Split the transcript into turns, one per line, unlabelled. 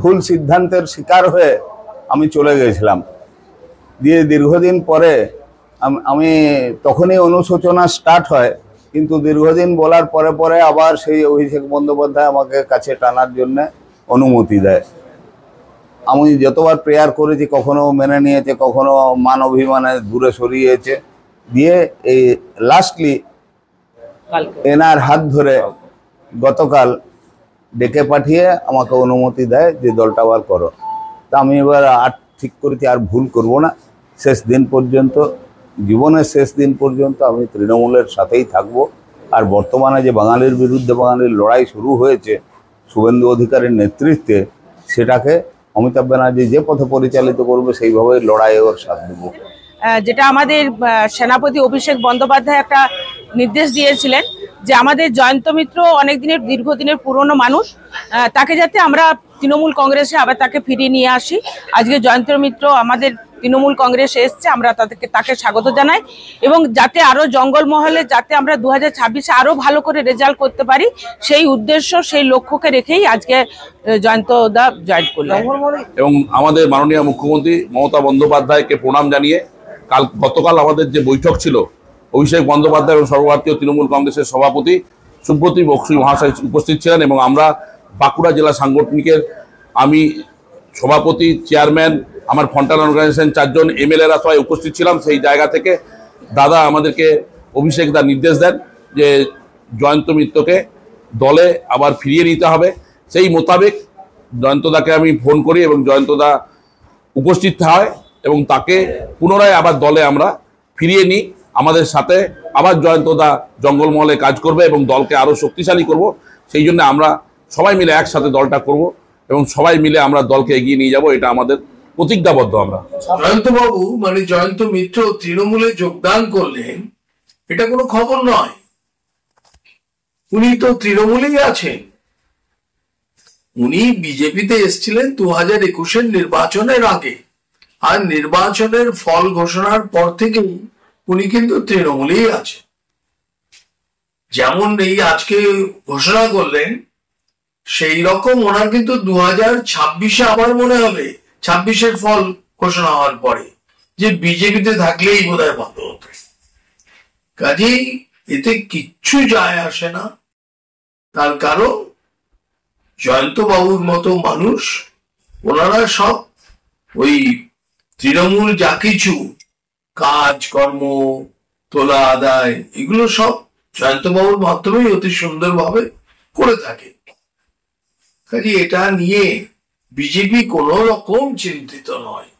ভুল সিদ্ধান্তের শিকার হয়ে আমি চলে গেছিলাম, দিয়ে দীর্ঘদিন পরে আমি তখনই অনুশোচনা স্টার্ট হয়, কিন্তু দীর্ঘদিন বলার পরে পরে আবার সেই অভিষেক বন্দ্যোপাধ্যায় আমাকে কাছে টানার জন্য অনুমতি দেয়। আমি যতবার প্রেয়ার করেছি কখনো মেনে নিয়েছে, কখনো মান অভিমানে দূরে সরিয়েছে, দিয়ে এই লাস্টলি এনার হাত ধরে গতকাল ডেকে পাঠিয়ে আমাকে অনুমতি দেয় যে দলটা আবার করো। তা আমি এবার আর ঠিক করেছি আর ভুল করব না, শেষ দিন পর্যন্ত, জীবনের শেষ দিন পর্যন্ত আমি তৃণমূলের সাথেই থাকব। আর বর্তমানে যে বাঙালির বিরুদ্ধে বাঙালির লড়াই শুরু হয়েছে শুভেন্দু অধিকারীর নেতৃত্বে, সেটাকে অমিতাভ ব্যানার্জি যে পথে পরিচালিত করবে সেইভাবে লড়াইয়ে ওর সাথ দেব।
যেটা আমাদের সেনাপতি অভিষেক বন্দ্যোপাধ্যায় একটা নির্দেশ দিয়েছিলেন যে আমাদের জয়ন্ত মিত্র অনেক দিনের দীর্ঘদিনের পুরনো মানুষ, তাকে যাতে আমরা তৃণমূল কংগ্রেসে আবার তাকে ফিরিয়ে নিয়ে আসি। আজকে জয়ন্ত মিত্র আমাদের তৃণমূল কংগ্রেসে এসছে, আমরা তাকে স্বাগত জানাই এবং যাতে আরো জঙ্গলমহলে যাতে আমরা 2026-এ আরো ভালো করে রেজাল্ট করতে পারি, সেই উদ্দেশ্য সেই লক্ষ্যকে রেখেই আজকে জয়ন্ত দা জয়েন করলেন।
এবং আমাদের মাননীয় মুখ্যমন্ত্রী মমতা বন্দ্যোপাধ্যায়কে প্রণাম জানিয়ে গতকাল আমাদের যে বৈঠক ছিল, অভিষেক বন্দ্যোপাধ্যায় এবং সর্বভারতীয় তৃণমূল কংগ্রেসের সভাপতি সুব্রত বক্সী মহাশয় উপস্থিত ছিলেন এবং আমরা বাঁকুড়া জেলা সাংগঠনিকের আমি সভাপতি, চেয়ারম্যান, আমার ফ্রন্টাল অর্গানাইজেশন 4 জন এমএলএরা সবাই উপস্থিত ছিলাম। সেই জায়গা থেকে দাদা আমাদেরকে অভিষেক দা নির্দেশ দেন যে জয়ন্ত মিত্রকে দলে আবার ফিরিয়ে নিতে হবে। সেই মোতাবেক জয়ন্তদাকে আমি ফোন করি এবং জয়ন্তদা উপস্থিত হয় এবং তাকে পুনরায় আবার দলে আমরা ফিরিয়ে নিই। আমাদের সাথে আবার জয়ন্তদা জঙ্গলমহলে কাজ করবে এবং দলকে আরও শক্তিশালী করব। সেই জন্য আমরা সবাই মিলে একসাথে দলটা করব এবং সবাই মিলে আমরা দলকে এগিয়ে নিয়ে যাব, এটা আমাদের প্রতিজ্ঞাবদ্ধ। আমরা
জয়ন্তবাবু মানে জয়ন্ত মিত্র তৃণমূলে যোগদান করলেন, এটা কোনো খবর নয়। উনি তো তৃণমূলেই আছেন। উনি বিজেপিতে এসেছিলেন 2021-এর নির্বাচনের আগে, আর নির্বাচনের ফল ঘোষণার পর থেকেই উনি কিন্তু তৃণমূলেই আছেন। যেমন এই আজকে ঘোষণা করলেন, সেই রকম ওনার কিন্তু 2026-এ আবার মনে হবে 26-এর ফল ঘোষণা হওয়ার পরে যে বিজেপিতে থাকলেই বোধহয় ভালো হতো। কাজেই এতে কিচ্ছু যায় আসে না। তার কারণ জয়ন্ত বাবুর মতো মানুষ, ওনারা সব ওই তৃণমূল যা কিছু কাজ কর্ম তোলা আদায় এগুলো সব জয়ন্ত বাবুর মাধ্যমেই অতি সুন্দরভাবে করে থাকে। কাজে এটা নিয়ে বিজেপি কোনো রকম চিন্তিত নয়।